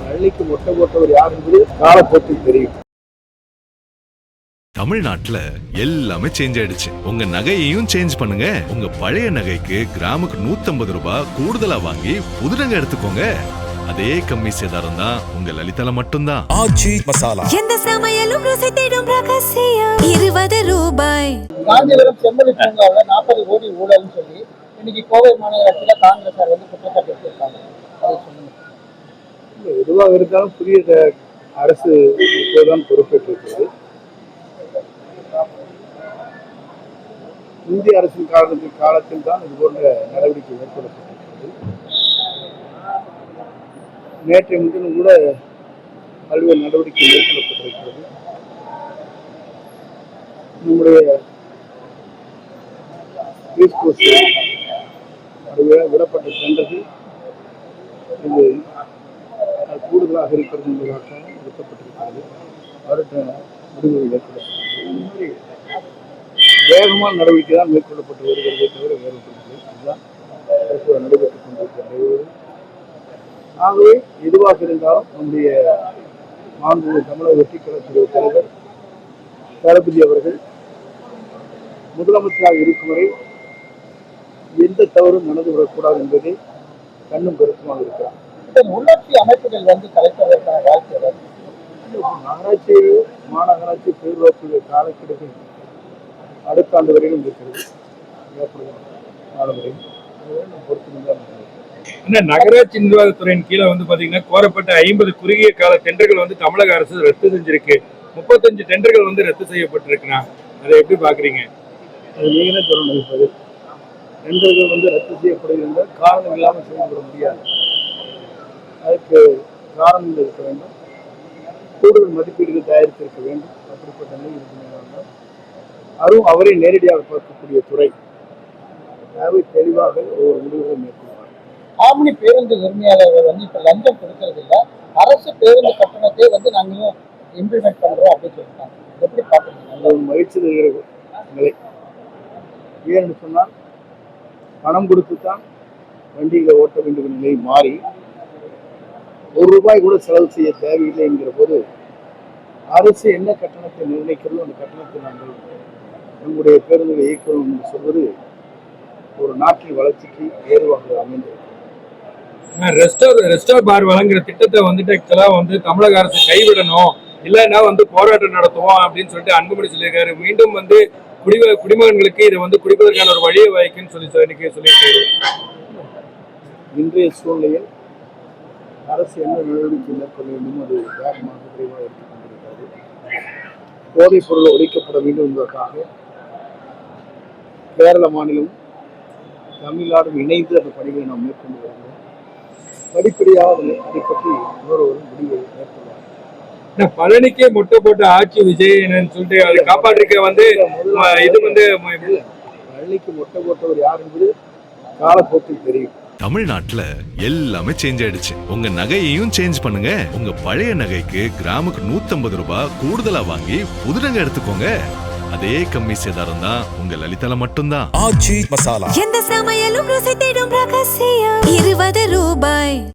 பள்ளிக்கு மொட்டை போட்டவர் யார் என்பது காலப்போக்கில் தெரியும். தமிழ்நாட்டுல எல்லாமே சேஞ்ச் ஆயிடுச்சு. உங்க நகையையும் சேஞ்ச் பண்ணுங்க. உங்க பழைய நகைக்கு கிராமுக்கு 150 ரூபாய் கூடுதலா வாங்கி புது நகை எடுத்துக்கோங்க. அதே கம்மி சேதாரம் தான் உங்க லலிதால மட்டும்தான். ஆச்சி மசாலா. எந்த சமையலும் ருசி தேடும் ரகசியம் 20 ரூபாய். காஞ்சிபுரம் செம்மொழி பூங்காவில் 40 கோடி ஊழல்னு சொல்லி இன்னைக்கு கோவை மாநகராட்சியில் காங்கிரஸார் குற்றச்சாட்டு வச்சிருக்காங்க. அதை சொல்லுங்க. எதுவாக இருந்தாலும் புதிய அரசு இப்போதான் பொறுப்பேற்றிருக்கிறது. இந்திய அரசின் காலத்தில் தான் இது போன்ற நடவடிக்கை மேற்கொள்ளப்பட்டிருக்கிறது. நேற்றைய முன்தினம் கூட பல்வேறு நடவடிக்கை மேற்கொள்ளப்பட்டிருக்கிறது. நம்முடைய விடப்பட்ட டெண்டர்கள் இது கூடுதலாக இருக்கிறது என்பதற்காக எடுக்கப்பட்டிருக்கிறது. வருட முடிவுகள் ஏற்படுத்தப்பட்டது. இந்த மாதிரி வேகமான நடவடிக்கை தான் மேற்கொள்ளப்பட்டு வருகிறதே தவிர வேறுபடுகிறது. இதுதான் நடைபெற்றுக் கொண்டிருக்கிறது. ஆகவே எதுவாக இருந்தாலும் நம்முடைய மாண்புமிகு தமிழக வெற்றிக் கழகத்துடைய தலைவர் தளபதி அவர்கள் முதலமைச்சராக இருக்கும் வரை எந்த தவறும் நடந்து விடக்கூடாது என்பதை கண்ணும் கருத்துமாக இருக்கிறார். உள்ளாட்சி அமைப்புகள் கலைப்பதற்கான வாய்ப்பு நகராட்சி மாநகராட்சி பேரூராட்சி காலக்கெடுகள் அடுத்த ஆண்டு வரையிலும் இருக்கிறது. நகராட்சி நிர்வாகத்துறையின் கீழே பாத்தீங்கன்னா கோரப்பட்ட 50 குறுகிய கால டெண்டர்கள் தமிழக அரசு ரத்து செஞ்சிருக்கு. 35 டெண்டர்கள் ரத்து செய்யப்பட்டிருக்குன்னா அதை எப்படி பாக்குறீங்க? நீங்களே தொடர்ந்து டெண்டர்கள் ரத்து செய்யப்படுகின்ற காரணம் இல்லாமல் செயல்பட முடியாது. அதுக்கு காரணங்கள் இருக்க வேண்டும். கூடுதல் மதிப்பீடுகள் தயாரித்திருக்க வேண்டும். அப்படிப்பட்ட நிலை இருக்கிறாங்க. அதுவும் அவரை நேரடியாக பார்க்கக்கூடிய துறை. அவை தெளிவாக ஒவ்வொரு முடிவுகளை மேற்கொள்வார். ஆம்னி பேருந்து உரிமையாளர்கள் இப்ப லஞ்சம் கொடுக்கறது இல்லை, அரசு பேருந்து கட்டணத்தை நாங்களும் இம்ப்ளிமெண்ட் பண்றோம் அப்படின்னு சொல்லிட்டாங்க. எப்படி பார்க்குறீங்க? அந்த ஒரு மகிழ்ச்சி தருகிற நிலை. ஏன்னு சொன்னால் பணம் கொடுத்துத்தான் வண்டிகளை ஓட்ட வேண்டிய நிலை மாறி ₹1 கூட செலவு செய்ய தேவையில்லை என்கிற போது அரசு என்ன கட்டணத்தை நிர்ணயிக்கிறதோ அந்த கட்டணத்தை நாங்கள் நம்முடைய பேருந்துகளை இயக்கிறோம் என்று சொல்வது ஒரு நாட்டின் வளர்ச்சிக்கு ஏதுவாக அமைந்திருக்கிறது. ரெஸ்டார் பார் வழங்குற திட்டத்தை தமிழக அரசு கைவிடணும், இல்லைன்னா போராட்டம் நடத்துவோம் அப்படின்னு சொல்லிட்டு அன்புமணி சொல்லியிருக்காரு. மீண்டும் குடிமகன்களுக்கு இதை குடிப்பதற்கான ஒரு வழியை வாய்க்குன்னு சொல்லியிருக்காரு. இன்றைய சூழ்நிலையில் அரசு என்ன நடவடிக்கை மேற்கொள்ள வேண்டும் அது வேகமாக விரைவாக எடுத்துக் கொண்டிருக்கிறது. போதைப் பொருள் ஒழிக்கப்பட வேண்டும் என்பதற்காக கேரள மாநிலம் தமிழ்நாடும் இணைந்து அந்த பணிகளை நாம் மேற்கொண்டு வருகிறோம். படிப்படியாக அதை பற்றி ஒருவரும் முடிவை மேற்கொள்வார். பழனிக்கே மொட்டை போட்ட ஆட்சி விஜய் சொல்லிட்டு அதை காப்பாற்றிக்க பழனிக்கு மொட்டை போட்டவர் யார் என்பது காலப்போக்கில் தெரியும். தமிழ்நாட்டுல எல்லாமே சேஞ்ச் ஆயிடுச்சு. உங்க நகையையும் சேஞ்ச் பண்ணுங்க. உங்க பழைய நகைக்கு கிராமுக்கு 150 ரூபாய் கூடுதலா வாங்கி புது நகை எடுத்துக்கோங்க. அதே கம்மி சேதாரம் தான் உங்க லலிதால மட்டும்தான். ஆச்சி மசாலா. எந்த சமையலும் ருசி தேடும் ரகசியம் 20 ரூபாய்.